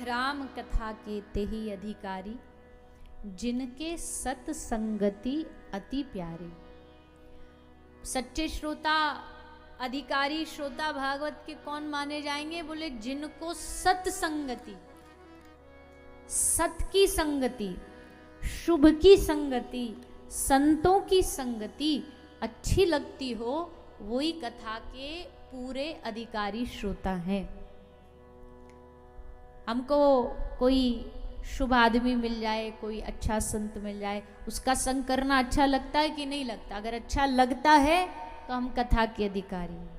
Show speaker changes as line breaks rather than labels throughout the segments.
राम कथा के तेहि अधिकारी, जिनके सत्संगति अति प्यारी। सच्चे श्रोता, अधिकारी श्रोता भागवत के कौन माने जाएंगे? बोले जिनको सत्संगति, सत की संगति, शुभ की संगति, संतों की संगति अच्छी लगती हो, वही कथा के पूरे अधिकारी श्रोता हैं। हमको कोई शुभ आदमी मिल जाए, कोई अच्छा संत मिल जाए, उसका संग करना अच्छा लगता है कि नहीं लगता? अगर अच्छा लगता है तो हम कथा के अधिकारी हैं।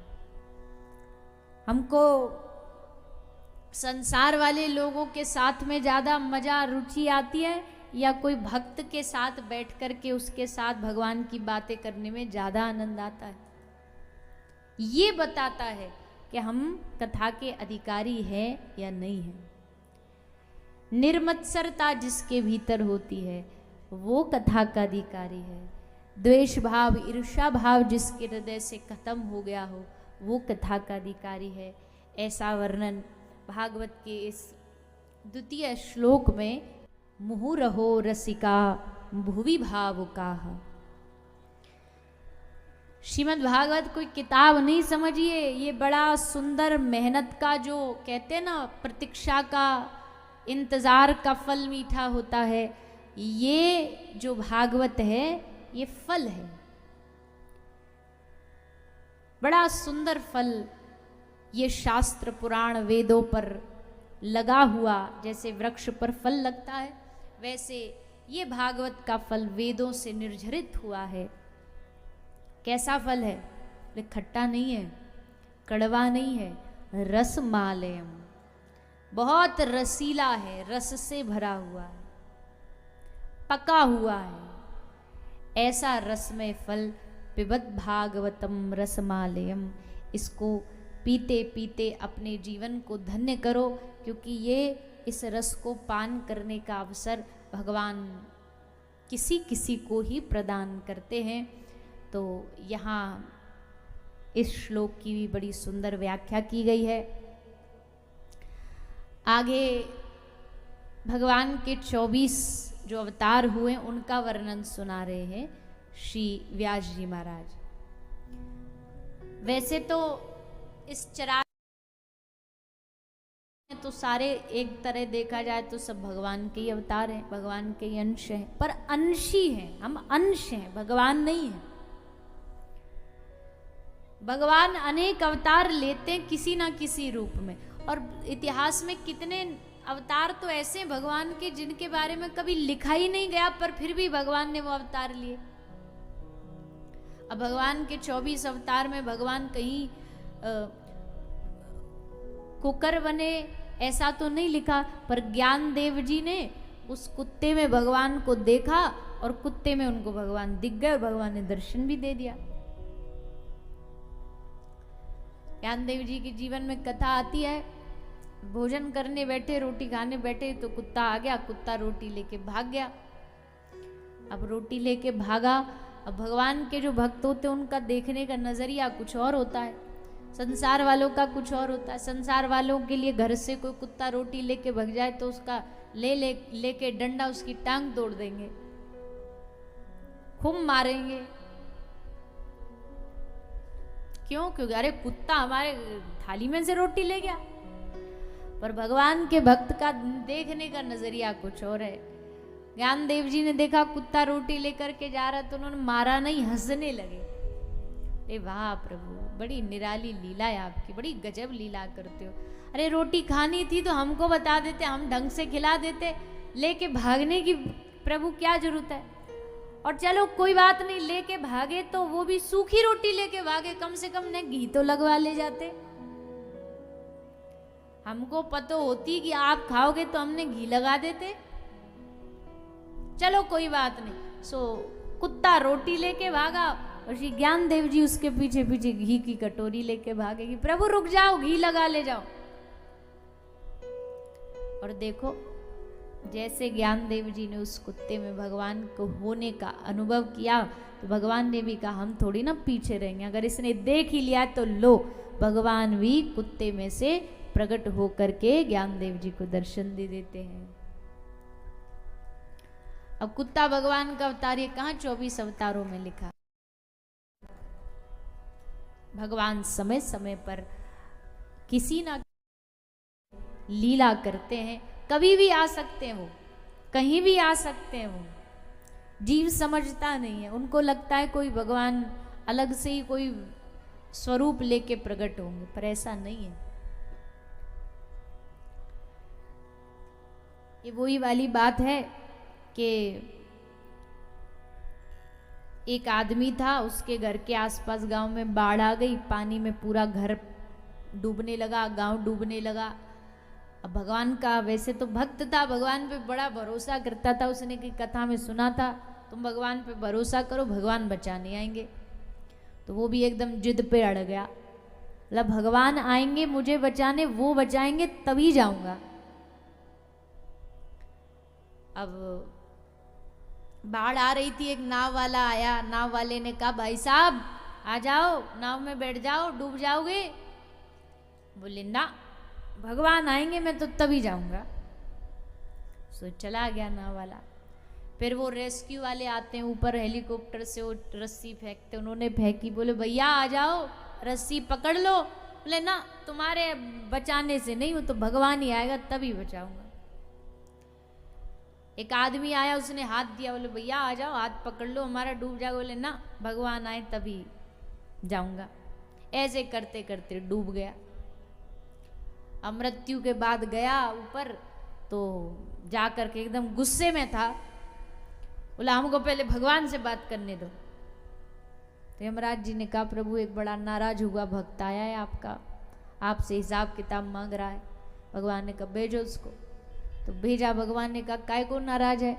हमको संसार वाले लोगों के साथ में ज्यादा मजा रुचि आती है या कोई भक्त के साथ बैठ कर के उसके साथ भगवान की बातें करने में ज्यादा आनंद आता है? ये बताता है कि हम कथा के अधिकारी हैं या नहीं हैं। निर्मत्सरता जिसके भीतर होती है वो कथा का अधिकारी है। द्वेष भाव, ईर्ष्या भाव जिसके हृदय से खत्म हो गया हो वो कथा का अधिकारी है। ऐसा वर्णन भागवत के इस द्वितीय श्लोक में मुहुरहो रसिका भुवि भावुकाः। श्रीमद् भागवत कोई किताब नहीं समझिए, ये बड़ा सुंदर मेहनत का, जो कहते हैं ना प्रतीक्षा का, इंतजार का फल मीठा होता है। ये जो भागवत है ये फल है, बड़ा सुंदर फल। ये शास्त्र पुराण वेदों पर लगा हुआ, जैसे वृक्ष पर फल लगता है, वैसे ये भागवत का फल वेदों से निर्झरित हुआ है। कैसा फल है? खट्टा नहीं है, कड़वा नहीं है, रसमालयम, बहुत रसीला है, रस से भरा हुआ है, पका हुआ है। ऐसा रसमय फल पिबत भागवतम रसमालयम। इसको पीते पीते अपने जीवन को धन्य करो, क्योंकि ये इस रस को पान करने का अवसर भगवान किसी किसी को ही प्रदान करते हैं। तो यहाँ इस श्लोक की भी बड़ी सुंदर व्याख्या की गई है। आगे भगवान के 24 जो अवतार हुए उनका वर्णन सुना रहे हैं श्री व्यास जी महाराज। वैसे तो इस चराचर तो सारे एक तरह देखा जाए तो सब भगवान के ही अवतार हैं, भगवान के ही अंश हैं, पर अंशी हैं, हम अंश हैं, भगवान नहीं है। भगवान अनेक अवतार लेते हैं किसी ना किसी रूप में, और इतिहास में कितने अवतार तो ऐसे भगवान के जिनके बारे में कभी लिखा ही नहीं गया, पर फिर भी भगवान ने वो अवतार लिए। अब भगवान के 24 अवतार में भगवान कहीं कुकर बने ऐसा तो नहीं लिखा, पर ज्ञान देव जी ने उस कुत्ते में भगवान को देखा और कुत्ते में उनको भगवान दिख गए और भगवान ने दर्शन भी दे दिया। ज्ञान देव जी के जीवन में कथा आती है, भोजन करने बैठे, रोटी खाने बैठे तो कुत्ता आ गया, कुत्ता रोटी लेके भाग गया। अब रोटी लेके भागा, अब भगवान के जो भक्त होते हैं उनका देखने का नजरिया कुछ और होता है, संसार वालों का कुछ और होता है। संसार वालों के लिए घर से कोई कुत्ता रोटी लेके भाग जाए तो उसका लेके डंडा उसकी टांग तोड़ देंगे, खूब मारेंगे। क्यों? क्योंकि अरे कुत्ता हमारे थाली में से रोटी ले गया। पर भगवान के भक्त का देखने का नजरिया कुछ और है। ज्ञान देव जी ने देखा कुत्ता रोटी लेकर के जा रहा तो उन्होंने मारा नहीं, हंसने लगे। अरे वाह प्रभु, बड़ी निराली लीला है आपकी, बड़ी गजब लीला करते हो। अरे रोटी खानी थी तो हमको बता देते, हम ढंग से खिला देते, लेके भागने की प्रभु क्या जरूरत है? और चलो कोई बात नहीं, लेके भागे तो वो भी सूखी रोटी लेके भागे, कम से कम ने घी तो लगवा ले जाते। हमको पता होती कि आप खाओगे तो हमने घी लगा देते। चलो कोई बात नहीं। सो कुत्ता रोटी लेके भागा और श्री ज्ञान देव जी उसके पीछे पीछे घी की कटोरी लेके भागे कि प्रभु रुक जाओ, घी लगा ले जाओ। और देखो जैसे ज्ञान देव जी ने उस कुत्ते में भगवान को होने का अनुभव किया, तो भगवान ने भी कहा हम थोड़ी ना पीछे रहेंगे, अगर इसने देख ही लिया तो लो, भगवान भी कुत्ते में से प्रकट होकर के ज्ञानदेव जी को दर्शन दे देते हैं। अब कुत्ता भगवान का अवतार ये कहाँ 24 अवतारों में लिखा। भगवान समय समय पर किसी ना लीला करते हैं, कभी भी आ सकते हैं, वो कहीं भी आ सकते हैं। वो जीव समझता नहीं है, उनको लगता है कोई भगवान अलग से ही कोई स्वरूप लेके प्रकट होंगे, पर ऐसा नहीं है। ये वही वाली बात है कि एक आदमी था, उसके घर के आसपास गांव में बाढ़ आ गई, पानी में पूरा घर डूबने लगा, गांव डूबने लगा। अब भगवान का वैसे तो भक्त था, भगवान पे बड़ा भरोसा करता था, उसने की कथा में सुना था तुम भगवान पे भरोसा करो, भगवान बचाने आएंगे। तो वो भी एकदम जिद पे अड़ गया, मतलब भगवान आएंगे मुझे बचाने, वो बचाएंगे तभी जाऊंगा। अब बाढ़ आ रही थी, एक नाव वाला आया, नाव वाले ने कहा भाई साहब आ जाओ, नाव में बैठ जाओ, डूब जाओगे। बोले ना, भगवान आएंगे मैं तो तभी जाऊंगा। सो चला गया नाव वाला। फिर वो रेस्क्यू वाले आते हैं ऊपर, हेलीकॉप्टर से वो रस्सी फेंकते, उन्होंने फेंकी, बोले भैया आ जाओ, रस्सी पकड़ लो। बोले ना, तुम्हारे बचाने से नहीं, वो तो भगवान ही आएगा तभी बचाऊंगा। एक आदमी आया, उसने हाथ दिया, बोले भैया आ जाओ, हाथ पकड़ लो, हमारा डूब जाएगा। बोले ना, भगवान आए तभी जाऊंगा। ऐसे करते करते डूब गया। अब मृत्यु के बाद गया ऊपर, तो जाकर के एकदम गुस्से में था, बोला हमको पहले भगवान से बात करने दो। तो यमराज जी ने कहा प्रभु एक बड़ा नाराज हुआ भक्त आया है आपका, आपसे हिसाब किताब मांग रहा है। भगवान ने कहा भेजो उसको। तो भेजा। भगवान ने कहा काय को नाराज है?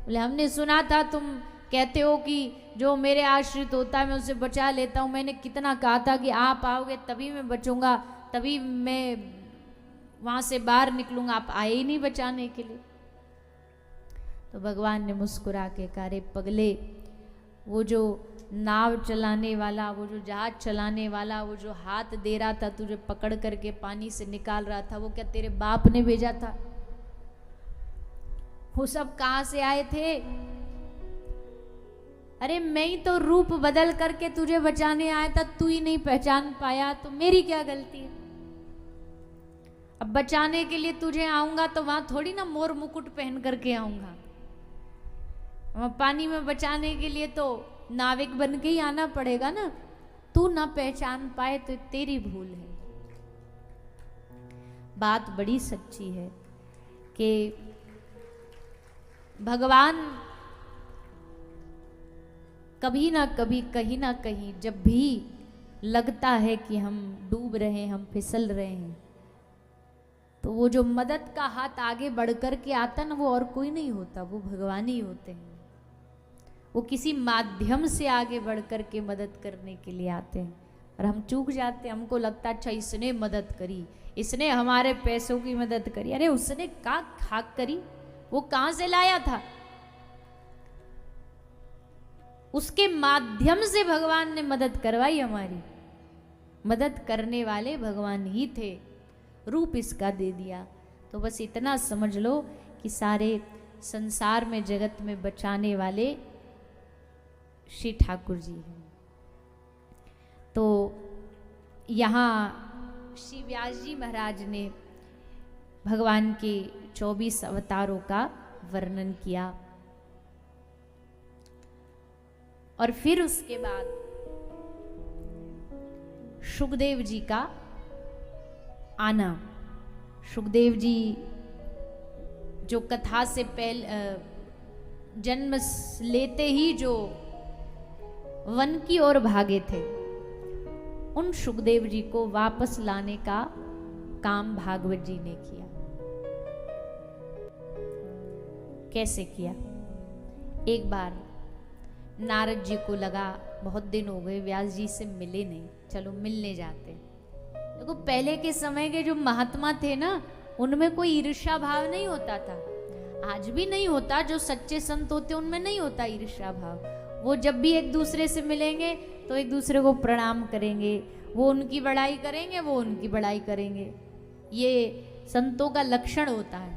बोले हमने सुना था तुम कहते हो कि जो मेरे आश्रित होता है मैं उसे बचा लेता हूँ, मैंने कितना कहा था कि आप आओगे तभी मैं बचूंगा, तभी मैं वहां से बाहर निकलूंगा, आप आए ही नहीं बचाने के लिए। तो भगवान ने मुस्कुरा के कहा रे पगले, वो जो नाव चलाने वाला, वो जो जहाज चलाने वाला, वो जो हाथ दे रहा था तुझे पकड़ करके पानी से निकाल रहा था, वो क्या तेरे बाप ने भेजा था? वो सब कहां से आए थे? अरे मैं ही तो रूप बदल करके तुझे बचाने आया था, तू ही नहीं पहचान पाया, तो मेरी क्या गलती है? अब बचाने के लिए तुझे आऊंगा तो वहां थोड़ी ना मोर मुकुट पहन करके आऊंगा, वहां पानी में बचाने के लिए तो नाविक बन के ही आना पड़ेगा ना। तू ना पहचान पाए तो तेरी भूल है। बात बड़ी सच्ची है कि भगवान कभी ना कभी कहीं ना कहीं जब भी लगता है कि हम डूब रहे हैं, हम फिसल रहे हैं, तो वो जो मदद का हाथ आगे बढ़ कर के आता ना, वो और कोई नहीं होता, वो भगवान ही होते हैं। वो किसी माध्यम से आगे बढ़ कर के मदद करने के लिए आते हैं और हम चूक जाते हैं। हमको लगता है अच्छा इसने मदद करी, इसने हमारे पैसों की मदद करी। अरे उसने का खाक करी, वो कहां से लाया था? उसके माध्यम से भगवान ने मदद करवाई हमारी। मदद करने वाले भगवान ही थे, रूप इसका दे दिया। तो बस इतना समझ लो कि सारे संसार में जगत में बचाने वाले श्री ठाकुर जी हैं। तो यहाँ श्री व्यास जी महाराज ने भगवान के 24 अवतारों का वर्णन किया और फिर उसके बाद सुखदेव जी का आना। सुखदेव जी जो कथा से पहले जन्म लेते ही जो वन की ओर भागे थे, उन सुखदेव जी को वापस लाने का काम भागवत जी ने किया। कैसे किया? एक बार नारद जी को लगा बहुत दिन हो गए व्यास जी से मिले नहीं, चलो मिलने जाते। देखो पहले के समय के जो महात्मा थे ना, उनमें कोई ईर्ष्या भाव नहीं होता था, आज भी नहीं होता। जो सच्चे संत होते उनमें नहीं होता ईर्ष्या भाव। वो जब भी एक दूसरे से मिलेंगे तो एक दूसरे को प्रणाम करेंगे, वो उनकी बड़ाई करेंगे, वो उनकी बड़ाई करेंगे। ये संतों का लक्षण होता है।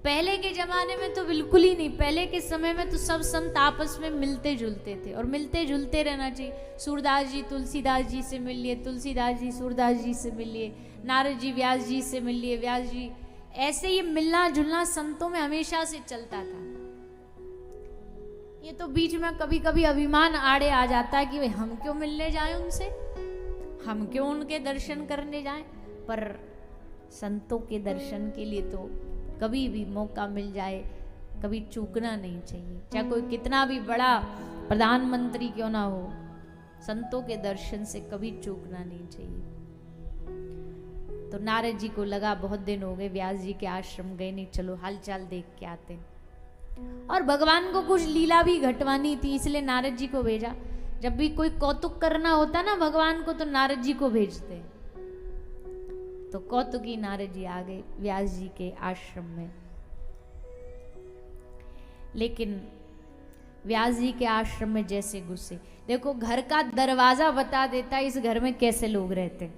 पहले के जमाने में तो बिल्कुल ही नहीं, पहले के समय में तो सब संत आपस में मिलते जुलते थे और मिलते जुलते रहना चाहिए। सूरदास जी तुलसीदास जी से मिल लिए, तुलसीदास जी सूरदास जी से मिल लिए, नारद जी व्यास जी से मिल लिए, व्यास जी, ऐसे ये मिलना जुलना संतों में हमेशा से चलता था। ये तो बीच में कभी कभी अभिमान आड़े आ जाता है कि भाई हम क्यों मिलने जाएं उनसे, हम क्यों उनके दर्शन करने जाएं। पर संतों के दर्शन के लिए तो कभी भी मौका मिल जाए कभी चूकना नहीं चाहिए, चाहे कोई कितना भी बड़ा प्रधानमंत्री क्यों ना हो, संतों के दर्शन से कभी चूकना नहीं चाहिए। तो नारद जी को लगा बहुत दिन हो गए व्यास जी के आश्रम गए नहीं, चलो हालचाल देख के आते हैं। और भगवान को कुछ लीला भी घटवानी थी, इसलिए नारद जी को भेजा। जब भी कोई कौतुक करना होता ना भगवान को तो नारद जी को भेजते। तो कौतुकी नारद जी आ गए व्यास जी के आश्रम में। लेकिन व्यास जी के आश्रम में जैसे घुसे, देखो घर का दरवाजा बता देता है इस घर में कैसे लोग रहते हैं।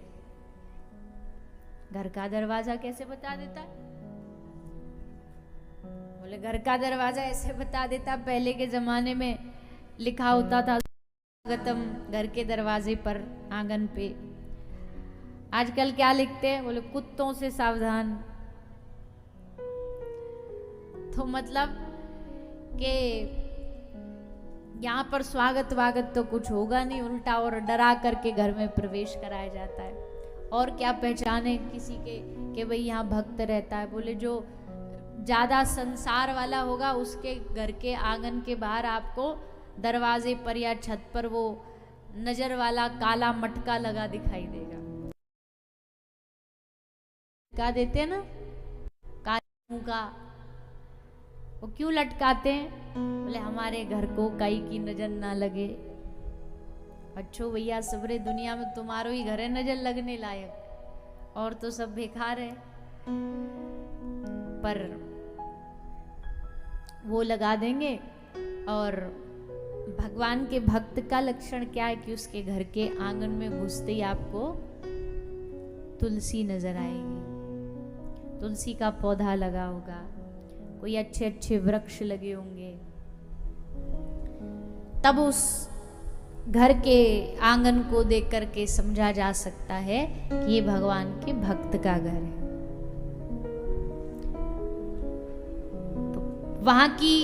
घर का दरवाजा कैसे बता देता है? बोले घर का दरवाजा ऐसे बता देता, पहले के जमाने में लिखा होता था स्वागतम घर के दरवाजे पर आंगन पे। आजकल क्या लिखते हैं? बोले कुत्तों से सावधान। तो मतलब कि यहाँ पर स्वागत वागत तो कुछ होगा नहीं, उल्टा और डरा करके घर में प्रवेश कराया जाता है। और क्या पहचाने किसी के कि भाई यहाँ भक्त रहता है? बोले जो ज्यादा संसार वाला होगा उसके घर के आंगन के बाहर आपको दरवाजे पर या छत पर वो नजर वाला काला मटका लगा दिखाई देगा। क्या देते हैं ना काले मुंह का, वो क्यों लटकाते हैं? बोले हमारे घर को काई की नजर ना लगे। अच्छो भैया सबरे दुनिया में तुम्हारो ही घर है नजर लगने लायक, और तो सब बेकार है। पर वो लगा देंगे। और भगवान के भक्त का लक्षण क्या है कि उसके घर के आंगन में घुसते ही आपको तुलसी नजर आएगी, तुलसी का पौधा लगा होगा, कोई अच्छे अच्छे वृक्ष लगे होंगे। तब उस घर के आंगन को देख करके समझा जा सकता है कि ये भगवान के भक्त का घर है। तो वहां की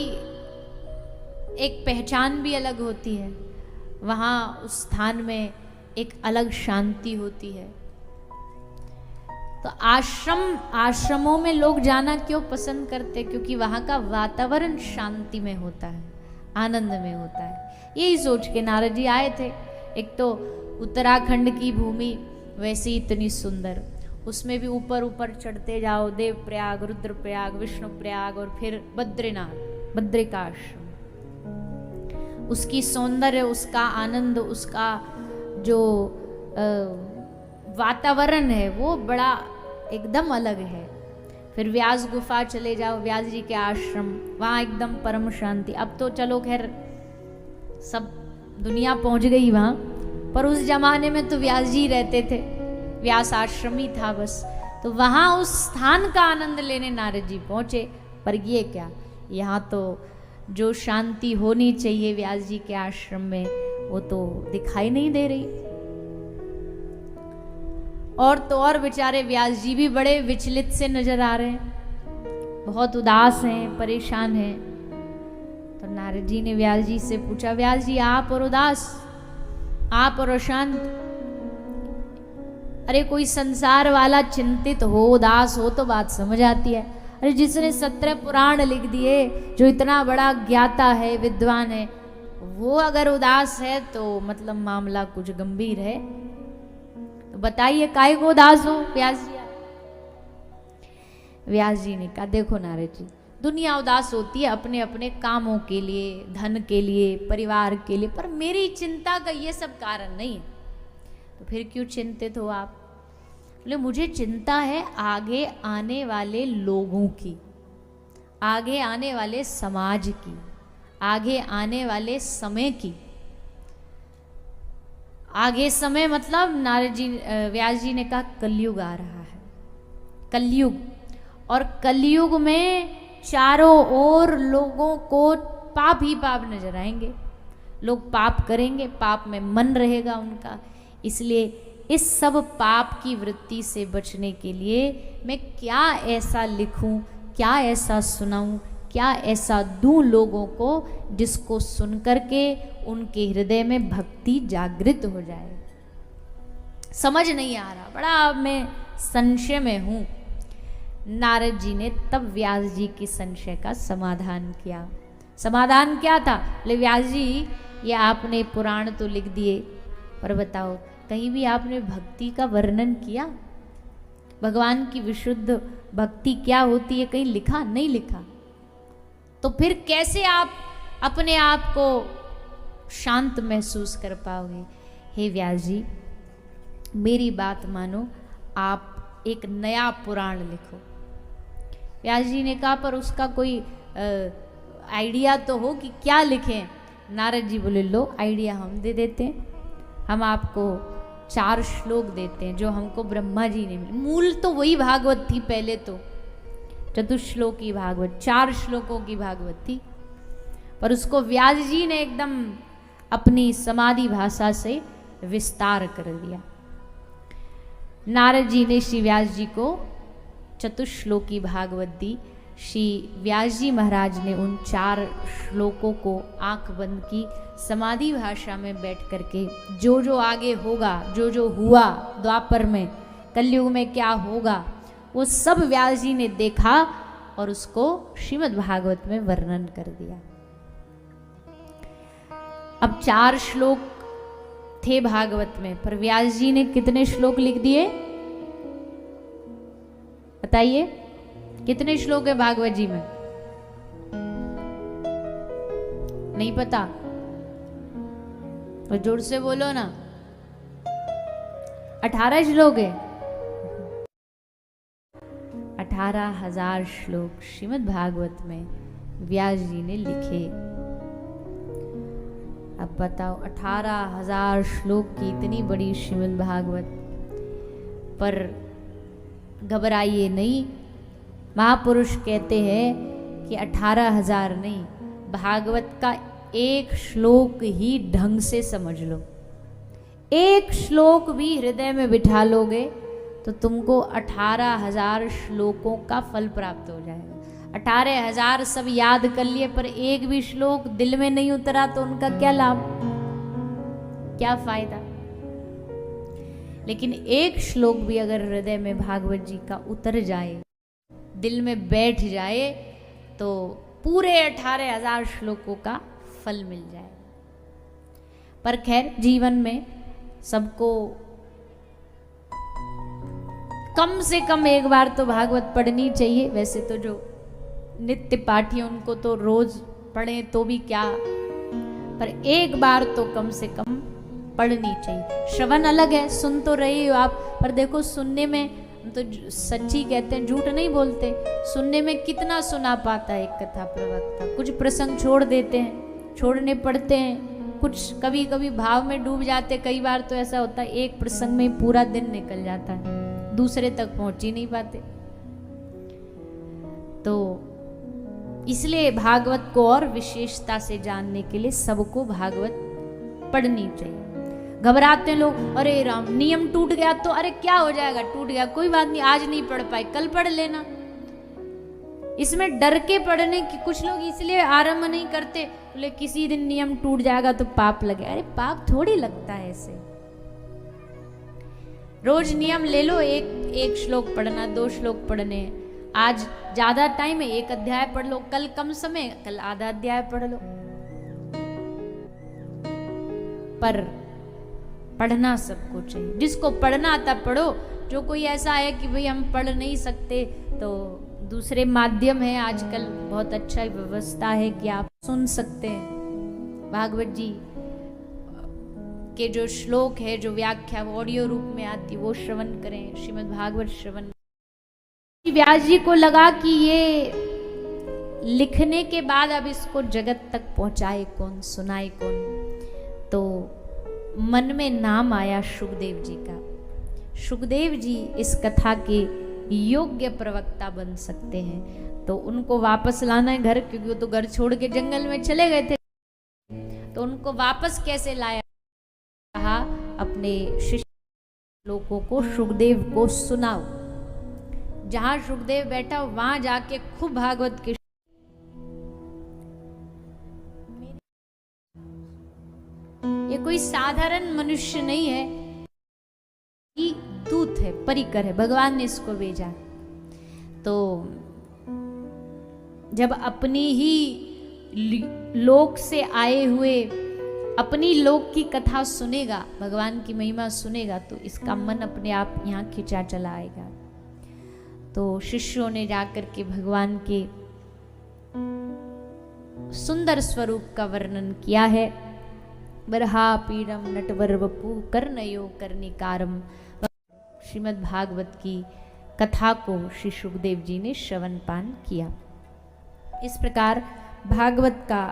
एक पहचान भी अलग होती है, वहां उस स्थान में एक अलग शांति होती है। तो आश्रमों में लोग जाना क्यों पसंद करते? क्योंकि वहां का वातावरण शांति में होता है, आनंद में होता है। यही सोच के नारद जी आए थे। एक तो उत्तराखंड की भूमि वैसे ही इतनी सुंदर, उसमें भी ऊपर ऊपर चढ़ते जाओ, देवप्रयाग, रुद्रप्रयाग, विष्णुप्रयाग और फिर बद्रीनाथ, बद्रिकाश्रम। उसकी सौंदर्य, उसका आनंद, उसका जो वातावरण है वो बड़ा एकदम अलग है। फिर व्यास गुफा चले जाओ, व्यास जी के आश्रम, वहाँ एकदम परम शांति। अब तो चलो खैर सब दुनिया पहुंच गई वहाँ, पर उस जमाने में तो व्यास जी रहते थे, व्यास आश्रम ही था बस। तो वहाँ उस स्थान का आनंद लेने नारद जी पहुँचे। पर ये क्या, यहाँ तो जो शांति होनी चाहिए व्यास जी के आश्रम में वो तो दिखाई नहीं दे रही। और तो और बेचारे व्यास जी भी बड़े विचलित से नजर आ रहे हैं, बहुत उदास हैं, परेशान हैं। तो नारद जी ने व्यास जी से पूछा, व्यास जी आप और उदास, आप और अशांत? अरे कोई संसार वाला चिंतित हो, उदास हो तो बात समझ आती है। अरे जिसने 17 पुराण लिख दिए, जो इतना बड़ा ज्ञाता है, विद्वान है, वो अगर उदास है तो मतलब मामला कुछ गंभीर है। तो बताइए काहे को उदास हो व्यास जी? व्यास जी ने कहा, देखो नारद जी, दुनिया उदास होती है अपने अपने कामों के लिए, धन के लिए, परिवार के लिए, पर मेरी चिंता का ये सब कारण नहीं है। तो फिर क्यों चिंतित हो आप? बोले मुझे चिंता है आगे आने वाले लोगों की, आगे आने वाले समाज की, आगे आने वाले समय की। आगे समय मतलब नारद जी, व्यास जी ने कहा कलयुग आ रहा है, कलयुग, और कलयुग में चारों ओर लोगों को पाप ही पाप नजर आएंगे। लोग पाप करेंगे, पाप में मन रहेगा उनका। इसलिए इस सब पाप की वृत्ति से बचने के लिए मैं क्या ऐसा लिखूं, क्या ऐसा सुनाऊं, क्या ऐसा दूं लोगों को जिसको सुन करके उनके हृदय में भक्ति जागृत हो जाए। समझ नहीं आ रहा, बड़ा मैं संशय में हूं। नारद जी ने तब व्यास जी की संशय का समाधान किया। समाधान क्या था? बोले व्यास जी, ये आपने पुराण तो लिख दिए, पर बताओ कहीं भी आपने भक्ति का वर्णन किया? भगवान की विशुद्ध भक्ति क्या होती है कहीं लिखा? नहीं लिखा। तो फिर कैसे आप अपने आप को शांत महसूस कर पाओगे? हे व्यास जी, मेरी बात मानो, आप एक नया पुराण लिखो। व्यास जी ने कहा पर उसका कोई आइडिया तो हो कि क्या लिखें। नारद जी बोले लो, आइडिया हम दे देते हैं। हम आपको 4 श्लोक देते हैं जो हमको ब्रह्मा जी ने मिले। मूल तो वही भागवत थी, पहले तो चतुश्लोकी भागवत, 4 श्लोकों की भागवत थी, पर उसको व्यास जी ने एकदम अपनी समाधि भाषा से विस्तार कर दिया। नारद जी ने श्री व्यास जी को चतुश्लोकी भागवत दी। श्री व्यास जी महाराज ने उन 4 श्लोकों को आंख बंद की, समाधि भाषा में बैठ करके जो जो आगे होगा, जो जो हुआ द्वापर में, कलयुग में क्या होगा, वो सब व्यास जी ने देखा और उसको श्रीमद् भागवत में वर्णन कर दिया। अब 4 श्लोक थे भागवत में, पर व्यास जी ने कितने श्लोक लिख दिए बताइए? कितने श्लोक है भागवत जी में? नहीं पता? तो जोर से बोलो ना। 18 श्लोक है। 18,000 श्लोक श्रीमद् भागवत में व्यास जी ने लिखे। अब बताओ, 18,000 श्लोक की इतनी बड़ी श्रीमद् भागवत, पर घबराइए नहीं। महापुरुष कहते हैं कि 18,000 नहीं, भागवत का एक श्लोक ही ढंग से समझ लो। एक श्लोक भी हृदय में बिठा लोगे तो तुमको 18,000 श्लोकों का फल प्राप्त हो जाएगा। 18,000 सब याद कर लिए, पर एक भी श्लोक दिल में नहीं उतरा तो उनका क्या लाभ, क्या फायदा? लेकिन एक श्लोक भी अगर हृदय में भागवत जी का उतर जाए, दिल में बैठ जाए, तो पूरे 18,000 श्लोकों का फल मिल जाए। पर खैर, जीवन में सबको कम से कम एक बार तो भागवत पढ़नी चाहिए। वैसे तो जो नित्य पाठी उनको तो रोज पढ़े तो भी क्या, पर एक बार तो कम से कम पढ़नी चाहिए। श्रवण अलग है, सुन तो रहे हो आप, पर देखो सुनने में तो सच्ची कहते हैं, झूठ नहीं बोलते। सुनने में कितना सुना पाता है एक कथा प्रवक्ता। कुछ प्रसंग छोड़ देते हैं, छोड़ने पड़ते हैं, कुछ कभी कभी भाव में डूब जाते। कई बार तो ऐसा होता है एक प्रसंग में पूरा दिन निकल जाता है, दूसरे तक पहुंच ही नहीं पाते। तो इसलिए भागवत को और विशेषता से जानने के लिए सबको भागवत पढ़नी चाहिए। घबराते हैं लोग, अरे राम नियम टूट गया तो, अरे क्या हो जाएगा, टूट गया कोई बात नहीं, आज नहीं पढ़ पाए कल पढ़ लेना। इसमें डर के पढ़ने की कुछ लोग इसलिए आरंभ नहीं करते, बोले किसी दिन नियम टूट जाएगा तो पाप लगे। अरे पाप थोड़ी लगता है ऐसे। रोज नियम ले लो, एक श्लोक पढ़ना, 2 श्लोक पढ़ने। आज ज्यादा टाइम है, 1 अध्याय पढ़ लो, कल कम समय, कल आधा अध्याय पढ़ लो। पर पढ़ना सबको चाहिए। जिसको पढ़ना आता पढ़ो। जो कोई ऐसा है कि भाई हम पढ़ नहीं सकते, तो दूसरे माध्यम है आजकल, बहुत अच्छा व्यवस्था है कि आप सुन सकते हैं। भागवत जी के जो श्लोक है, जो व्याख्या ऑडियो रूप में आती, वो श्रवण करें, श्रीमद् भागवत श्रवण। व्यास जी को लगा कि ये लिखने के बाद अब इसको जगत तक पहुंचाए कौन, सुनाए कौन। तो मन में नाम आया सुखदेव जी का। सुखदेव जी इस कथा के योग्य प्रवक्ता बन सकते हैं। तो उनको वापस लाना है घर, क्योंकि वो तो घर छोड़ के जंगल में चले गए थे। तो उनको वापस कैसे लाया? कहा अपने शिष्य लोगों को, सुखदेव को सुनाओ। जहां सुखदेव बैठा वहां जाके खूब भागवत के, ये कोई साधारण मनुष्य नहीं है, ये दूत है, परिकर है, भगवान ने इसको भेजा। तो जब अपनी ही लोक से आए हुए अपनी लोक की कथा सुनेगा, भगवान की महिमा सुनेगा, तो इसका मन अपने आप यहाँ खिंचा चला आएगा। तो शिष्यों ने जाकर के भगवान के सुंदर स्वरूप का वर्णन किया है। बरहा पीड़म नटवर वपु कर्णयो कर्णिकारम, श्रीमद् भागवत की कथा को श्री सुखदेव जी ने श्रवण पान किया। इस प्रकार भागवत का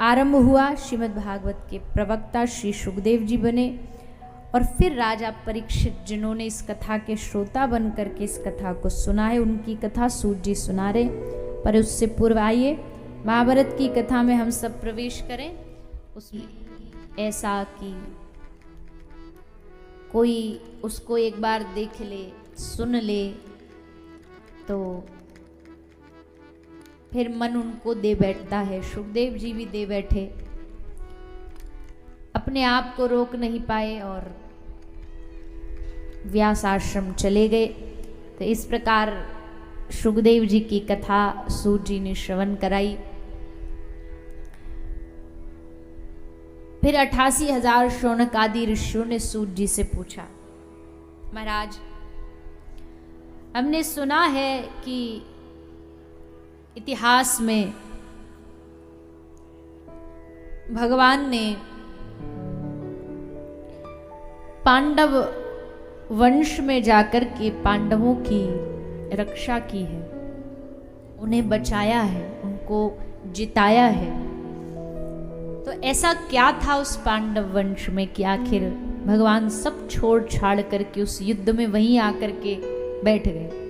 आरंभ हुआ। श्रीमद् भागवत के प्रवक्ता श्री सुखदेव जी बने, और फिर राजा परीक्षित, जिन्होंने इस कथा के श्रोता बनकर के इस कथा को सुना है, उनकी कथा सूत जी सुना रहे। पर उससे पूर्व आइए महाभारत की कथा में हम सब प्रवेश करें। उसमें ऐसा कि कोई उसको एक बार देख ले, सुन ले, तो फिर मन उनको दे बैठता है। सुखदेव जी भी दे बैठे, अपने आप को रोक नहीं पाए और व्यास आश्रम चले गए। तो इस प्रकार सुखदेव जी की कथा सूत जी ने श्रवण कराई। फिर 88,000 शौनक आदि ऋषियों ने सूत जी से पूछा, महाराज हमने सुना है कि इतिहास में भगवान ने पांडव वंश में जाकर के पांडवों की रक्षा की है, उन्हें बचाया है, उनको जिताया है। तो ऐसा क्या था उस पांडव वंश में कि आखिर भगवान सब छोड़ छाड़ करके उस युद्ध में वहीं आकर के बैठ गए?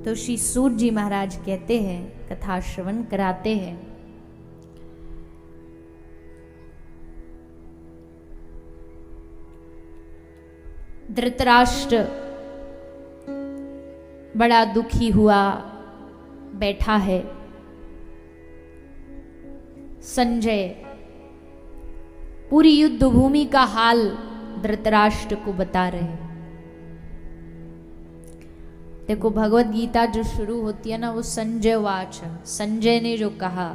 तो श्री सूत जी महाराज कहते हैं, कथा श्रवण कराते हैं, धृतराष्ट्र बड़ा दुखी हुआ बैठा है। संजय पूरी युद्ध भूमि का हाल धृतराष्ट्र को बता रहे हैं। देखो भगवत गीता जो शुरू होती है ना, वो संजय वाच, संजय ने जो कहा,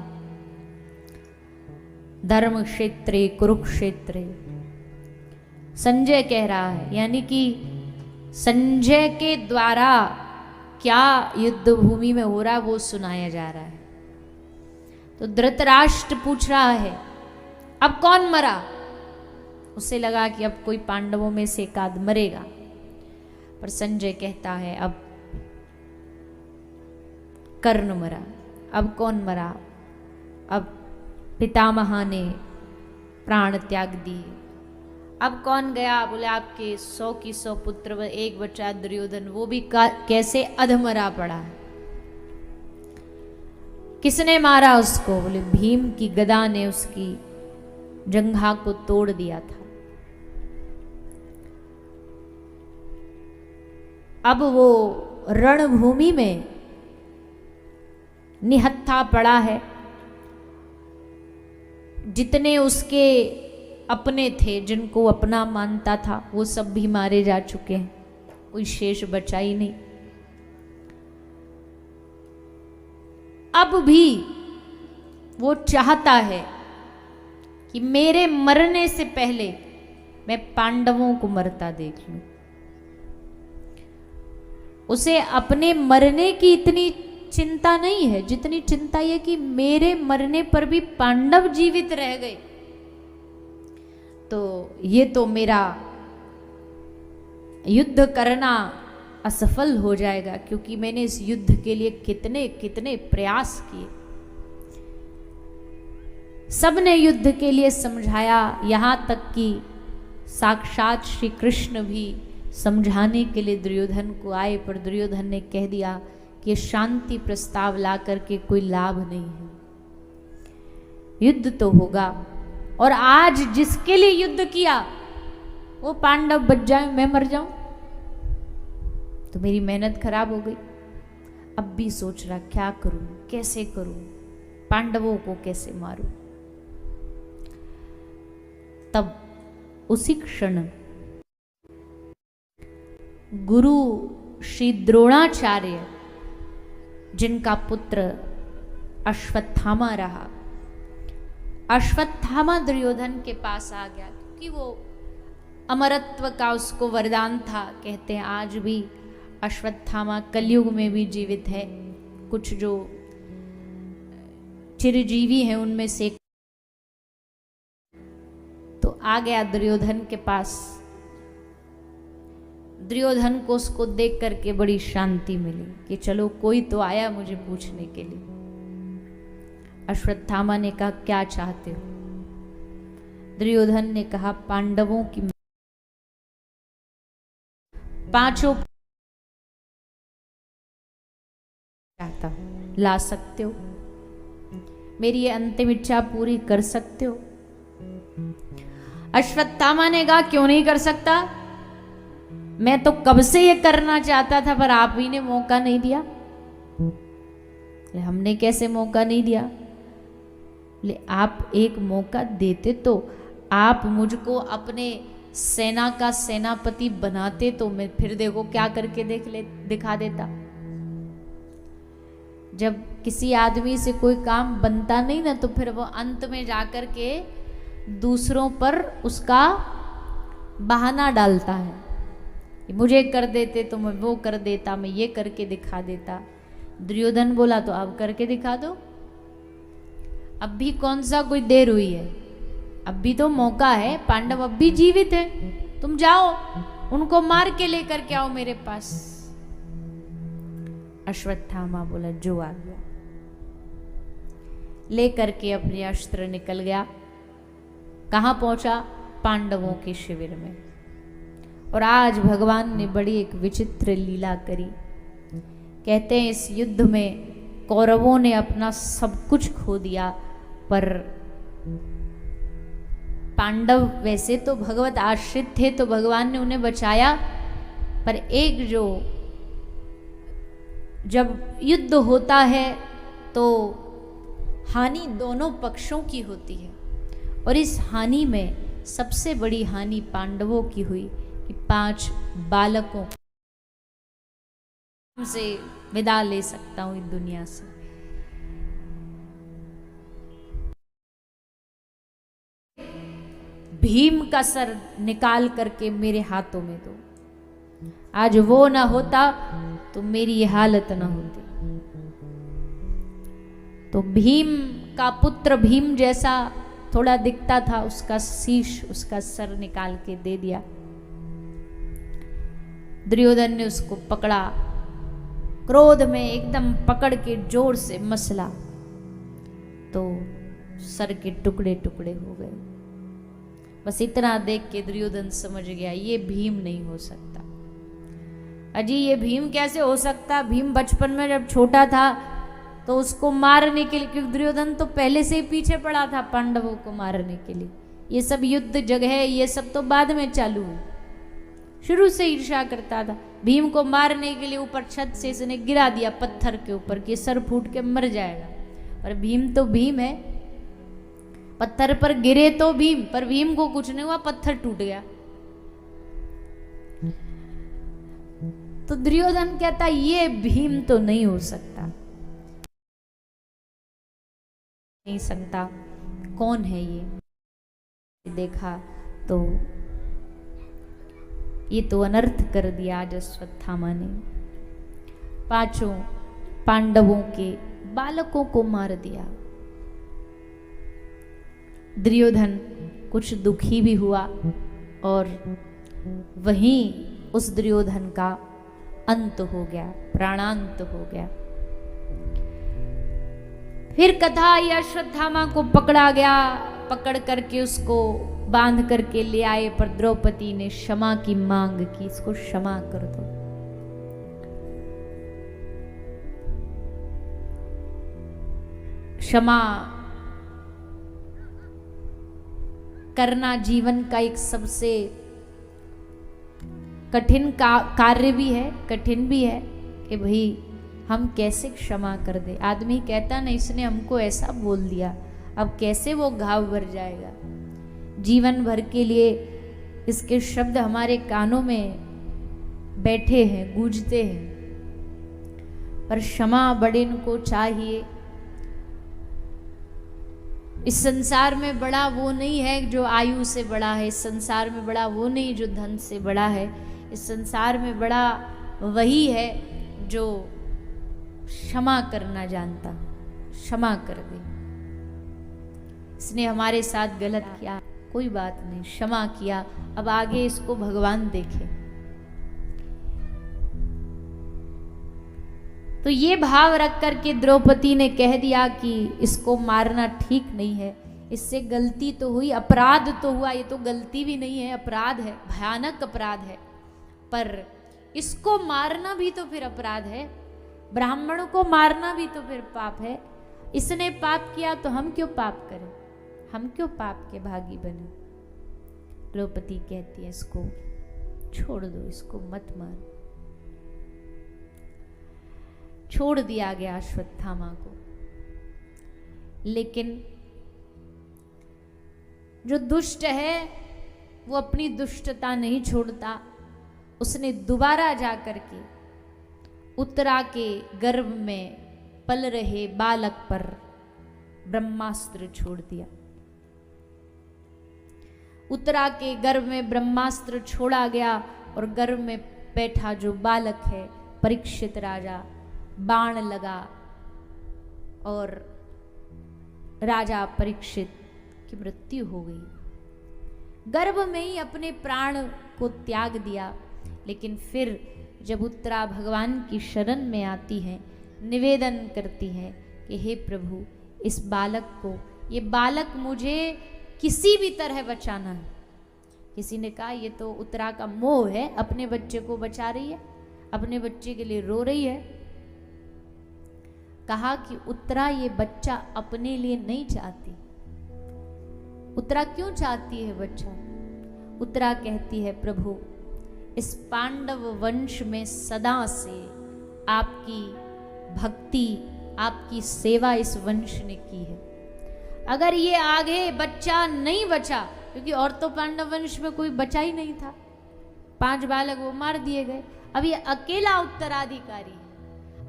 धर्म क्षेत्रे कुरुक्षेत्रे, संजय कह रहा है, यानी कि संजय के द्वारा क्या युद्ध भूमि में हो रहा है वो सुनाया जा रहा है। तो धृतराष्ट्र पूछ रहा है अब कौन मरा? उसे लगा कि अब कोई पांडवों में से एक आध मरेगा, पर संजय कहता है अब कर्ण मरा। अब कौन मरा? अब पितामह ने प्राण त्याग दिए। अब कौन गया? बोले आपके 100 की 100 पुत्र व एक बच्चा दुर्योधन, वो भी कैसे अधमरा पड़ा। किसने मारा उसको? बोले भीम की गदा ने उसकी जंघा को तोड़ दिया था। अब वो रणभूमि में निहत्था पड़ा है। जितने उसके अपने थे, जिनको अपना मानता था, वो सब भी मारे जा चुके हैं, कोई शेष बचा ही नहीं। अब भी वो चाहता है कि मेरे मरने से पहले मैं पांडवों को मरता देख लूं। उसे अपने मरने की इतनी चिंता नहीं है जितनी चिंता ये कि मेरे मरने पर भी पांडव जीवित रह गए तो ये तो मेरा युद्ध करना असफल हो जाएगा, क्योंकि मैंने इस युद्ध के लिए कितने कितने प्रयास किए। सबने युद्ध के लिए समझाया, यहाँ तक कि साक्षात श्री कृष्ण भी समझाने के लिए दुर्योधन को आए, पर दुर्योधन ने कह दिया कि शांति प्रस्ताव ला करके कोई लाभ नहीं है, युद्ध तो होगा, और आज जिसके लिए युद्ध किया वो पांडव बच जाए, मैं मर जाऊं तो मेरी मेहनत खराब हो गई। अब भी सोच रहा क्या करूं, कैसे करूं, पांडवों को कैसे मारूं। तब उसी क्षण गुरु श्री द्रोणाचार्य, जिनका पुत्र अश्वत्थामा रहा, अश्वत्थामा दुर्योधन के पास आ गया, क्योंकि वो अमरत्व का उसको वरदान था। कहते हैं आज भी अश्वत्थामा कलयुग में भी जीवित है, कुछ जो चिरजीवी हैं उनमें से। तो आ गया दुर्योधन के पास। दुर्योधन को उसको देख करके बड़ी शांति मिली कि चलो कोई तो आया मुझे पूछने के लिए। अश्वत्थामा ने कहा क्या चाहते हो? दुर्योधन ने कहा पांडवों की पांचों चाहता हूं, ला सकते हो? मेरी ये अंतिम इच्छा पूरी कर सकते हो? अश्वत्थामा ने कहा क्यों नहीं कर सकता, मैं तो कब से ये करना चाहता था, पर आप ही ने मौका नहीं दिया। हमने कैसे मौका नहीं दिया? ले आप एक मौका देते तो आप मुझको अपने सेना का सेनापति बनाते तो मैं फिर देखो क्या करके दिखा देता। जब किसी आदमी से कोई काम बनता नहीं ना, तो फिर वो अंत में जाकर के दूसरों पर उसका बहाना डालता है, मुझे कर देते तो मैं वो कर देता, मैं ये करके दिखा देता। दुर्योधन बोला तो अब करके दिखा दो, अब भी कौन सा कोई देर हुई है, अब भी तो मौका है, पांडव अब भी जीवित है, तुम जाओ उनको मार के लेकर के आओ मेरे पास। अश्वत्थामा बोला जो आ गया, लेकर के अपने अस्त्र निकल गया। कहां पहुंचा? पांडवों के शिविर में। और आज भगवान ने बड़ी एक विचित्र लीला करी। कहते हैं इस युद्ध में कौरवों ने अपना सब कुछ खो दिया, पर पांडव वैसे तो भगवत आश्रित थे तो भगवान ने उन्हें बचाया, पर एक जो जब युद्ध होता है तो हानि दोनों पक्षों की होती है, और इस हानि में सबसे बड़ी हानि पांडवों की हुई कि 5 बालकों से विदा ले सकता हूं इस दुनिया से। भीम का सर निकाल करके मेरे हाथों में दो, आज वो ना होता तो मेरी ये हालत ना होती। तो भीम का पुत्र भीम जैसा थोड़ा दिखता था, उसका शीश, उसका सर निकाल के दे दिया। दुर्योधन ने उसको पकड़ा, क्रोध में एकदम पकड़ के जोर से मसला, तो सर के टुकड़े टुकड़े हो गए। बस इतना देख के दुर्योधन समझ गया ये भीम नहीं हो सकता। अजी ये भीम कैसे हो सकता? भीम बचपन में जब छोटा था तो उसको मारने के लिए, क्योंकि दुर्योधन तो पहले से ही पीछे पड़ा था पांडवों को मारने के लिए। ये सब युद्ध जगह ये सब तो बाद में चालू हुई, शुरू से ईर्ष्या करता था। भीम को मारने के लिए ऊपर छत से इसने गिरा दिया पत्थर के ऊपर कि सर फूट के मर जाएगा। पर भीम तो भीम है, पत्थर पर गिरे तो भीम, पर भीम को कुछ नहीं हुआ, पत्थर टूट गया। तो दुर्योधन कहता ये भीम तो नहीं हो सकता, नहीं सकता, कौन है ये? देखा तो ये तो अनर्थ कर दिया आज अश्वत्थामा ने। 5 पांडवों के बालकों को मार दिया। दुर्योधन कुछ दुखी भी हुआ, और वहीं उस दुर्योधन का अंत हो गया, प्राणांत हो गया। फिर कथा आई, अश्वत्थामा को पकड़ा गया, पकड़ करके उसको बांध करके ले आए, पर द्रौपदी ने क्षमा की मांग की, इसको क्षमा कर दो। क्षमा करना जीवन का एक सबसे कठिन कार्य भी है, कठिन भी है कि भाई हम कैसे क्षमा कर दे। आदमी कहता ना, इसने हमको ऐसा बोल दिया, अब कैसे वो घाव भर जाएगा। जीवन भर के लिए इसके शब्द हमारे कानों में बैठे हैं, गूंजते हैं, पर क्षमा बड़े इनको चाहिए। इस संसार में बड़ा वो नहीं है जो आयु से बड़ा है, इस संसार में बड़ा वो नहीं जो धन से बड़ा है, इस संसार में बड़ा वही है जो क्षमा करना जानता। क्षमा कर दे। इसने हमारे साथ गलत किया, कोई बात नहीं, क्षमा किया, अब आगे इसको भगवान देखे। तो ये भाव रख करके द्रौपदी ने कह दिया कि इसको मारना ठीक नहीं है, इससे गलती तो हुई, अपराध तो हुआ, ये तो गलती भी नहीं है, अपराध है, भयानक अपराध है, पर इसको मारना भी तो फिर अपराध है, ब्राह्मण को मारना भी तो फिर पाप है। इसने पाप किया तो हम क्यों पाप करें, हम क्यों पाप के भागी बने। द्रौपदी कहती है इसको छोड़ दो, इसको मत मारो। छोड़ दिया गया अश्वत्थामा को। लेकिन जो दुष्ट है वो अपनी दुष्टता नहीं छोड़ता। उसने दोबारा जाकर के उत्तरा के गर्भ में पल रहे बालक पर ब्रह्मास्त्र छोड़ दिया। उत्तरा के गर्भ में ब्रह्मास्त्र छोड़ा गया और गर्भ में बैठा जो बालक है परीक्षित राजा, बाण लगा और राजा परीक्षित की मृत्यु हो गई। गर्भ में ही अपने प्राण को त्याग दिया। लेकिन फिर जब उत्तरा भगवान की शरण में आती है, निवेदन करती है कि हे प्रभु, इस बालक को, ये बालक मुझे किसी भी तरह बचाना है। किसी ने कहा ये तो उत्तरा का मोह है, अपने बच्चे को बचा रही है, अपने बच्चे के लिए रो रही है। कहा कि उत्तरा ये बच्चा अपने लिए नहीं चाहती। उत्तरा क्यों चाहती है बच्चा? उत्तरा कहती है प्रभु, इस पांडव वंश में सदा से आपकी भक्ति, आपकी सेवा इस वंश ने की है। अगर ये आगे बच्चा नहीं बचा, क्योंकि और तो पांडव वंश में कोई बचा ही नहीं था, 5 बालक वो मार दिए गए, अब ये अकेला उत्तराधिकारी है।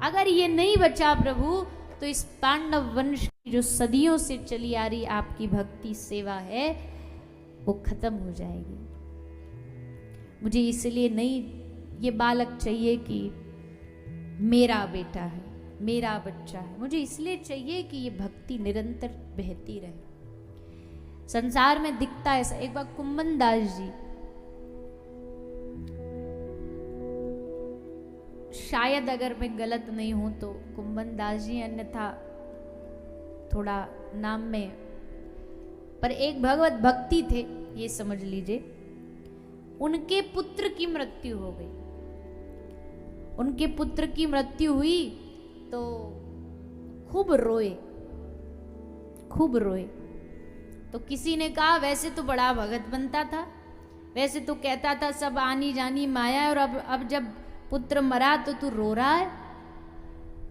अगर ये नहीं बचा प्रभु, तो इस पांडव वंश की जो सदियों से चली आ रही आपकी भक्ति सेवा है वो खत्म हो जाएगी। मुझे इसलिए नहीं ये बालक चाहिए कि मेरा बेटा है, मेरा बच्चा है, मुझे इसलिए चाहिए कि ये भक्ति निरंतर बहती रहे। संसार में दिखता है ऐसा। एक बार कुंभन दास जी, शायद अगर मैं गलत नहीं हूं तो कुंभन दास जी, अन्यथा थोड़ा नाम में, पर एक भगवत भक्ति थे, ये समझ लीजिए। उनके पुत्र की मृत्यु हो गई। उनके पुत्र की मृत्यु हुई तो खूब रोए, खूब रोए। तो किसी ने कहा वैसे तो बड़ा भगत बनता था, वैसे तो कहता था सब आनी जानी माया, और अब जब पुत्र मरा तो तू रो रहा है।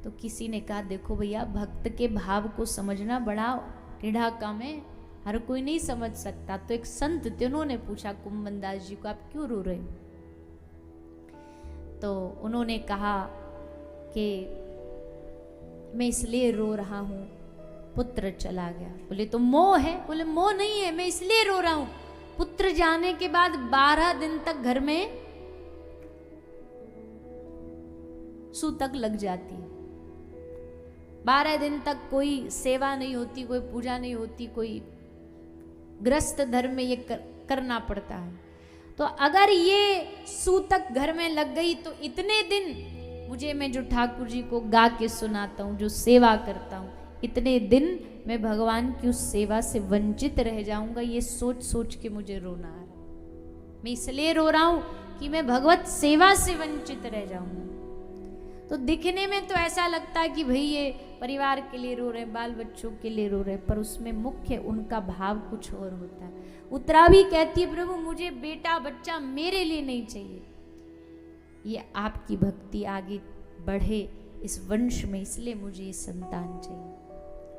तो किसी ने कहा देखो भैया, भक्त के भाव को समझना बड़ा टेढ़ा काम है, हर कोई नहीं समझ सकता। तो एक संत थे, उन्होंने पूछा कुंभन दास जी को आप क्यों रो रहे हो? तो उन्होंने कहा कि मैं इसलिए रो रहा हूं, पुत्र चला गया। बोले तो मोह है? बोले मोह नहीं है, मैं इसलिए रो रहा हूं, पुत्र जाने के बाद 12 दिन तक घर में सूतक लग जाती है। 12 दिन तक कोई सेवा नहीं होती, कोई पूजा नहीं होती, कोई ग्रस्त धर्म में ये करना पड़ता है। तो अगर ये सूतक घर में लग गई तो इतने दिन मुझे, मैं जो ठाकुर जी को गा के सुनाता हूँ, जो सेवा करता हूँ, इतने दिन मैं भगवान की उस सेवा से वंचित रह जाऊंगा, ये सोच सोच के मुझे रोना आ रहा है। मैं इसलिए रो रहा हूं कि मैं भगवत सेवा से वंचित रह जाऊंगा। तो दिखने में तो ऐसा लगता है कि भाई ये परिवार के लिए रो रहे, बाल बच्चों के लिए रो रहे, पर उसमें मुख्य उनका भाव कुछ और होता है। उत्तरा भी कहती है, प्रभु मुझे बेटा बच्चा मेरे लिए नहीं चाहिए, ये आपकी भक्ति आगे बढ़े इस वंश में, इसलिए मुझे ये संतान चाहिए।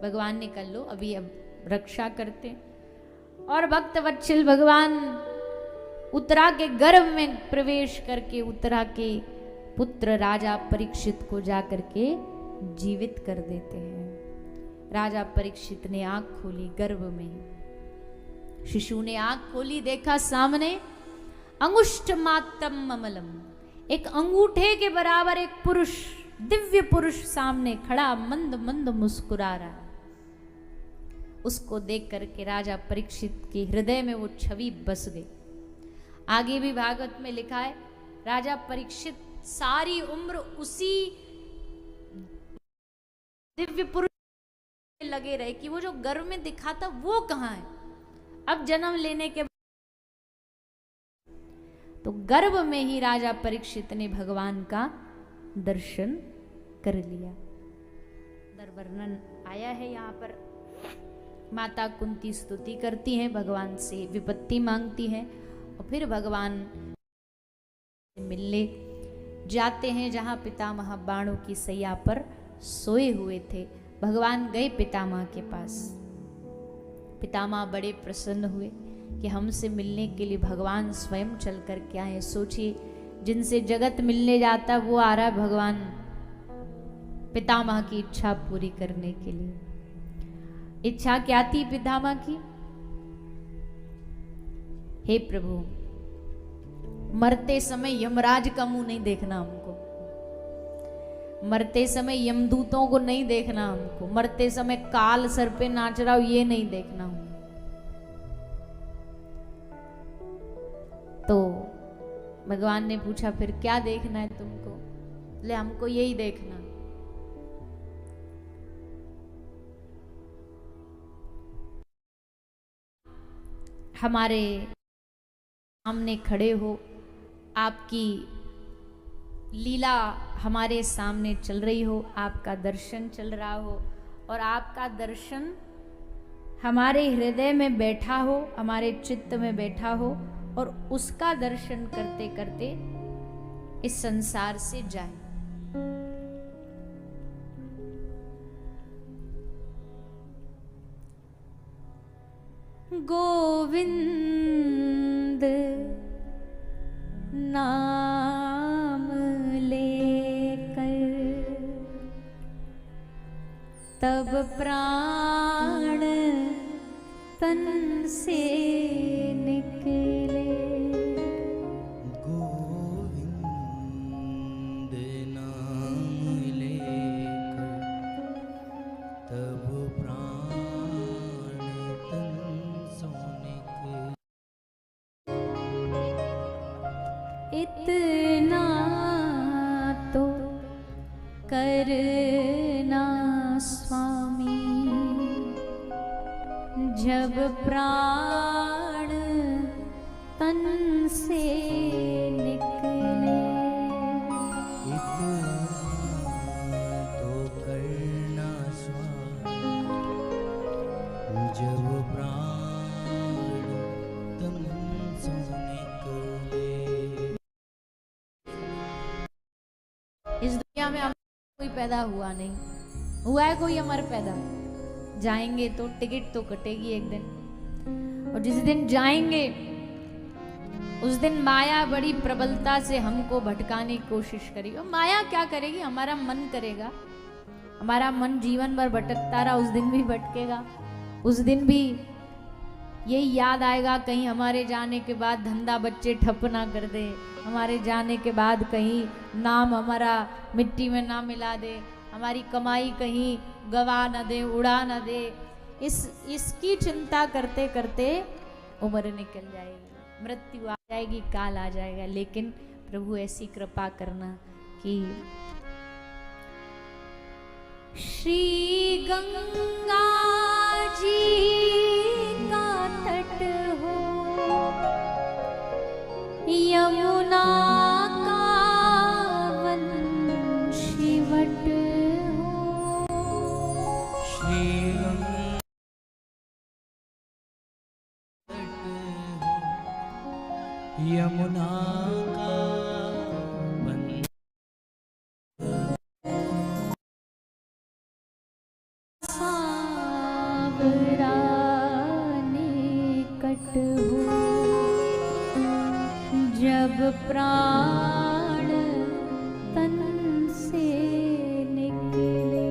भगवान ने कर लो, अभी अब रक्षा करते। और भक्त वत्सल भगवान उत्तरा के गर्भ में प्रवेश करके उत्तरा के पुत्र राजा परीक्षित को जाकर के जीवित कर देते हैं। राजा परीक्षित ने आंख खोली, गर्भ में शिशु ने आंख खोली, देखा सामने अंगुष्ठ मात्रम अमलम, एक अंगूठे के बराबर एक पुरुष, दिव्य पुरुष सामने खड़ा, मंद मंद मुस्कुरा रहा है। उसको देख करके राजा परीक्षित के हृदय में वो छवि बस गई। आगे भी भागवत में लिखा है, राजा परीक्षित सारी उम्र उसी दिव्य पुरुष लगे रहे कि वो जो गर्भ में दिखा था वो कहाँ है। अब जन्म लेने के तो गर्भ में ही राजा परीक्षित ने भगवान का दर्शन कर लिया। वर्णन आया है यहाँ पर। माता कुंती स्तुति करती हैं, भगवान से विपत्ति मांगती हैं और फिर भगवान मिलने जाते हैं जहाँ पितामह बाणों की सैया पर सोए हुए थे। भगवान गए पितामह के पास। पितामह बड़े प्रसन्न हुए कि हमसे मिलने के लिए भगवान स्वयं चल कर के आए। सोचिए, जिनसे जगत मिलने जाता वो आ रहा है भगवान पितामह की इच्छा पूरी करने के लिए। इच्छा क्या थी पितामह की? हे प्रभु, मरते समय यमराज का मुंह नहीं देखना हमको, मरते समय यमदूतों को नहीं देखना हमको, मरते समय काल सर पे नाच रहा हो ये नहीं देखना हमको। तो भगवान ने पूछा फिर क्या देखना है तुमको? ले हमको यही देखना। हमारे सामने खड़े हो, आपकी लीला हमारे सामने चल रही हो, आपका दर्शन चल रहा हो और आपका दर्शन हमारे हृदय में बैठा हो, हमारे चित्त में बैठा हो और उसका दर्शन करते करते इस संसार से जाए। गोविंद नाम लेकर तब प्राण तन से निकले।
गोविंद नाम लेकर तब प्राण तन से निकले।
इतना तो करना स्वामी, जब प्राण तन से निकले।
इतना तो करना स्वामी, जब प्राण तन से निकले।
इस दुनिया में हम कोई पैदा हुआ नहीं, हुआ है कोई अमर पैदा? जाएंगे तो टिकट तो कटेगी एक दिन, और जिस दिन जाएंगे उस दिन माया बड़ी प्रबलता से हमको भटकाने की कोशिश करेगी। और माया क्या करेगी? हमारा मन करेगा, हमारा मन जीवन भर भटकता रहा, उस दिन भी भटकेगा। उस दिन भी यही याद आएगा कहीं हमारे जाने के बाद धंधा बच्चे ठप ना कर दे, हमारे जाने के बाद कहीं नाम हमारा मिट्टी में ना मिला दे, हमारी कमाई कहीं गवा न दे, उड़ा न दे। इसकी चिंता करते करते उम्र निकल जाएगी, मृत्यु आ जाएगी, काल आ जाएगा। लेकिन प्रभु ऐसी कृपा करना कि श्री गंगा जी का तट हो, यमुना का वंशीवट हो,
श्री गंगा तट हो, यमुना का बंध
सावरा निकट हो, जब प्राण तन से निकले।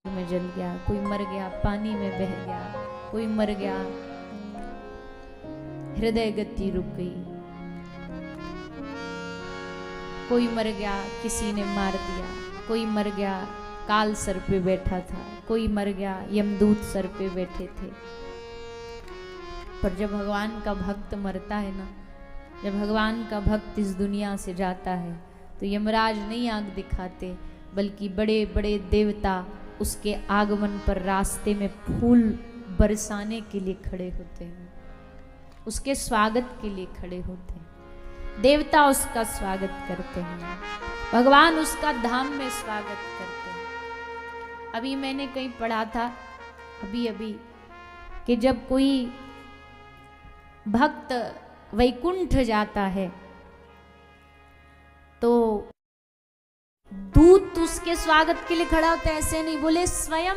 में जल गया, कोई मर गया, पानी में बह गया, कोई मर गया, हृदय गति रुक गई, कोई मर गया, किसी ने मार दिया, कोई मर गया, काल सर पे बैठा था, कोई मर गया, यमदूत सर पे बैठे थे। पर जब भगवान का भक्त मरता है ना, जब भगवान का भक्त इस दुनिया से जाता है, तो यमराज नहीं आंख दिखाते, बल्कि बड़े बड़े देवता उसके आगमन पर रास्ते में फूल बरसाने के लिए खड़े होते हैं, उसके स्वागत के लिए खड़े होते हैं। देवता उसका स्वागत करते हैं, भगवान उसका धाम में स्वागत करते हैं। अभी मैंने कहीं पढ़ा था, अभी कि जब कोई भक्त वैकुंठ जाता है तो दूत उसके स्वागत के लिए खड़ा होता है। ऐसे नहीं, बोले स्वयं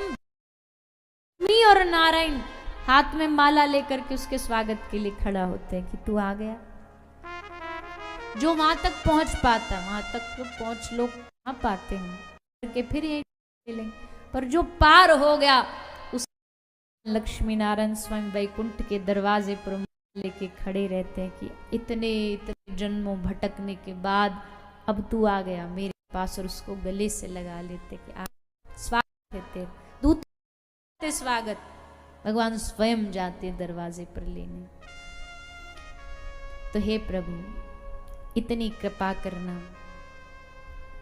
मी और नारायण हाथ में माला लेकर के उसके स्वागत के लिए खड़ा होते हैं कि तू आ गया। जो वहां तक पहुंच पाता, वहां तक तो पहुंच लोग कहां पाते हैं, करके फिर यही लेंगे। पर जो पार हो गया, उस लक्ष्मी नारायण स्वयं वैकुंठ के दरवाजे पर लेके खड़े रहते हैं कि इतने जन्मों भटकने के बाद अब तू आ गया मेरे पास, और उसको गले से लगा लेते कि आप स्वागत देते, दूत स्वागत, भगवान स्वयं जाते दरवाजे पर लेने। तो हे प्रभु, इतनी कृपा करना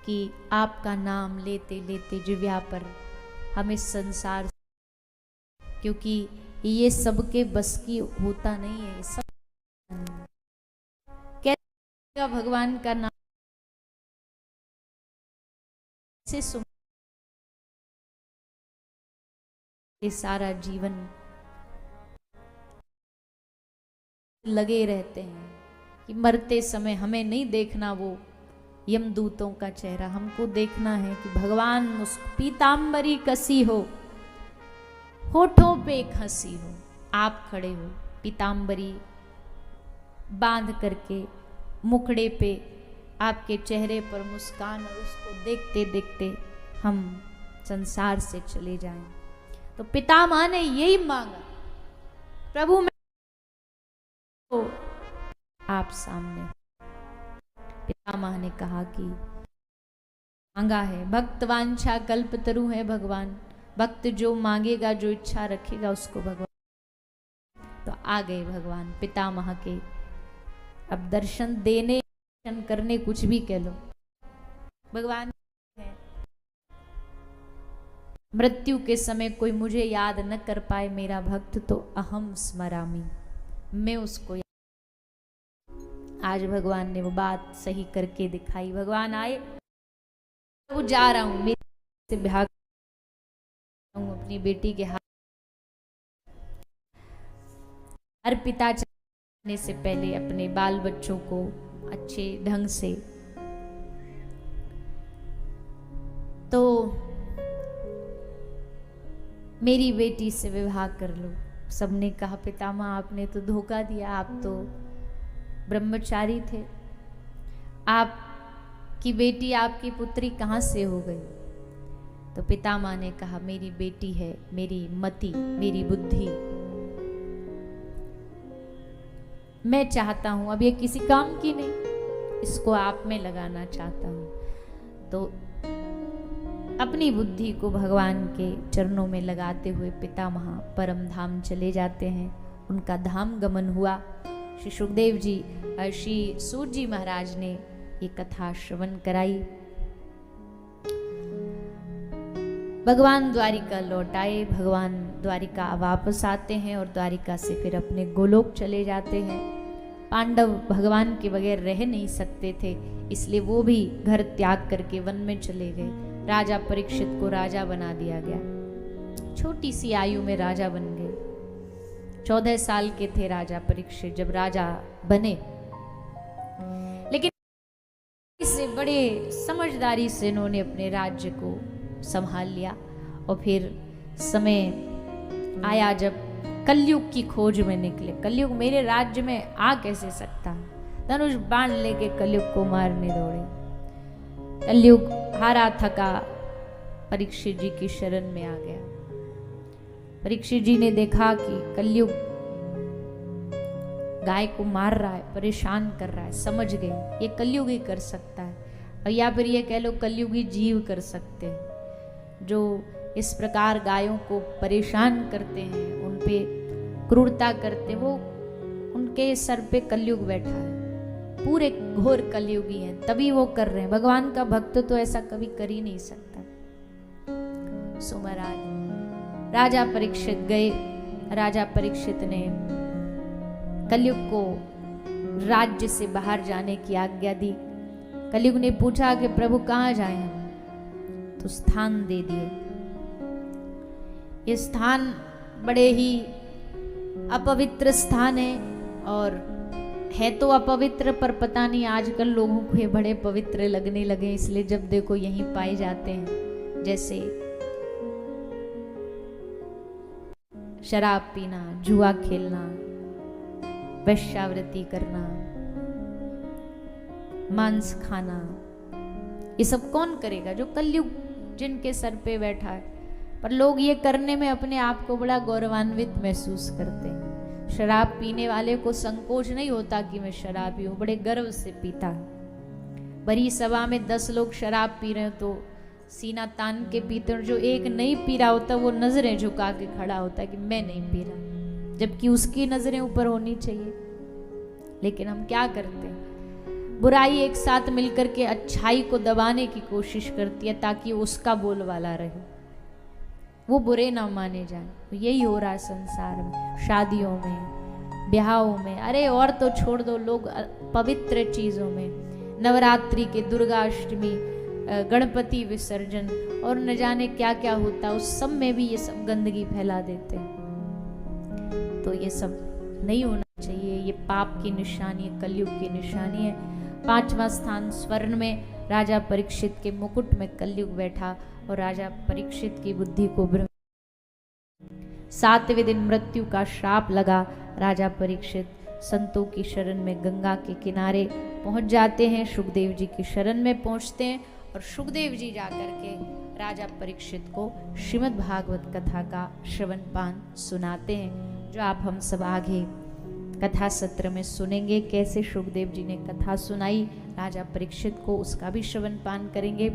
कि आपका नाम लेते लेते जिव्या पर हमें संसार, क्योंकि ये सबके बस की होता नहीं है, ये सब कैसे भगवान का नाम से सुन, ये सारा जीवन लगे रहते हैं कि मरते समय हमें नहीं देखना वो यमदूतों का चेहरा, हमको देखना है कि भगवान पीतांबरी कसी हो, होठों पे एक हंसी हो, आप खड़े हो पीतांबरी बांध करके, मुखड़े पे आपके चेहरे पर मुस्कान, और उसको देखते देखते हम संसार से चले जाएं। तो पितामह ने यही मांगा, प्रभु मैं तो आप सामने। पितामह ने कहा कि मांगा है, भक्त वांछा कल्पतरु है भगवान, भक्त जो मांगेगा, जो इच्छा रखेगा उसको भगवान। तो आ गए भगवान पितामह के, अब दर्शन देने, दर्शन करने, कुछ भी कह लो, भगवान है। मृत्यु के समय कोई मुझे याद न कर पाए मेरा भक्त, तो अहम स्मरामि, मैं उसको याद। आज भगवान ने वो बात सही करके दिखाई। भगवान आए, वो जा रहा हूं, मेरे से ब्याह अपनी बेटी के हाथ। हर पिता चाहने से पहले अपने बाल बच्चों को अच्छे ढंग से, तो मेरी बेटी से विवाह कर लो। सबने कहा पितामह आपने तो धोखा दिया, आप तो ब्रह्मचारी थे, आपकी बेटी, आपकी पुत्री कहाँ से हो गई? तो पितामह ने कहा मेरी बेटी है, मेरी मति, मेरी बुद्धि, मैं चाहता हूं, अब ये किसी काम की नहीं, इसको आप में लगाना चाहता हूं। तो अपनी बुद्धि को भगवान के चरणों में लगाते हुए पितामह परम धाम चले जाते हैं। उनका धाम गमन हुआ। श्री सुखदेव जी, श्री सूत जी महाराज ने ये कथा श्रवण कराई। भगवान द्वारिका लौट आए। भगवान द्वारिका वापस आते हैं और द्वारिका से फिर अपने गोलोक चले जाते हैं। पांडव भगवान के बगैर रह नहीं सकते थे, इसलिए वो भी घर त्याग करके वन में चले गए। राजा परीक्षित को राजा बना दिया गया। छोटी सी आयु में राजा बन गए। 14 साल के थे राजा परीक्षित जब राजा बने, लेकिन इससे बड़े समझदारी से इन्होंने अपने राज्य को संभाल लिया। और फिर समय आया जब कलयुग की खोज में निकले। कलयुग मेरे राज्य में आ कैसे सकता, धनुष बाण लेके कलयुग को मारने दौड़े। कलयुग हारा थका परीक्षित जी की शरण में आ गया। परीक्षित जी ने देखा कि कलयुग गाय को मार रहा है, परेशान कर रहा है, समझ गए ये कलयुग ही कर सकता है। और या फिर ये कह लो कलयुग ही जीव कर सकते हैं। जो इस प्रकार गायों को परेशान करते हैं, उन पे क्रूरता करते, वो उनके सर पे कलयुग बैठा है। पूरे घोर कलयुगी हैं, तभी वो कर रहे हैं। भगवान का भक्त तो ऐसा कभी कर ही नहीं सकता। सो महाराज राजा परीक्षित गए। राजा परीक्षित ने कलयुग को राज्य से बाहर जाने की आज्ञा दी। कलयुग ने पूछा कि प्रभु कहाँ जाएं हम, तो स्थान दे दिए। ये स्थान बड़े ही अपवित्र स्थान है, और है तो अपवित्र, पर पता नहीं आजकल लोगों को ये बड़े पवित्र लगने लगे, इसलिए जब देखो यहीं पाए जाते हैं। जैसे शराब पीना, जुआ खेलना, वेश्यावृत्ति करना, मांस खाना, ये सब कौन करेगा? जो कलयुग जिनके सर पे बैठा है। पर लोग ये करने में अपने आप को बड़ा गौरवान्वित महसूस करते हैं। शराब पीने वाले को संकोच नहीं होता कि मैं शराबी हूं, बड़े गर्व से पीता है। बड़ी सभा में 10 लोग शराब पी रहे हो तो सीना तान के पीते हैं। जो एक नहीं पी रहा होता वो नजरें झुका के खड़ा होता है कि मैं नहीं पी रहा, जबकि उसकी नजरें ऊपर होनी चाहिए। लेकिन हम क्या करते हैं? बुराई एक साथ मिलकर के अच्छाई को दबाने की कोशिश करती है ताकि उसका बोलबाला रहे, वो बुरे ना माने जाए। तो यही हो रहा है संसार में, शादियों में, ब्याहों में। अरे और तो छोड़ दो, लोग पवित्र चीजों में, नवरात्रि के, दुर्गा अष्टमी, गणपति विसर्जन और न जाने क्या क्या होता है, उस सब में भी ये सब गंदगी फैला देते हैं। तो ये सब नहीं होना चाहिए। ये पाप की निशानी है, कलयुग की निशानी है। 5वां स्थान स्वर्ण में राजा परीक्षित के मुकुट में कलयुग बैठा और राजा परीक्षित की बुद्धि को 7वें दिन मृत्यु का श्राप लगा। राजा परीक्षित संतों की शरण में गंगा के किनारे पहुंच जाते हैं, सुखदेव जी की शरण में पहुंचते हैं और सुखदेव जी जाकर के राजा परीक्षित को श्रीमद् भागवत कथा का श्रवण पान सुनाते हैं, जो आप हम सब आगे कथा सत्र में सुनेंगे। कैसे सुखदेव जी ने कथा सुनाई राजा परीक्षित को, उसका भी श्रवण पान करेंगे।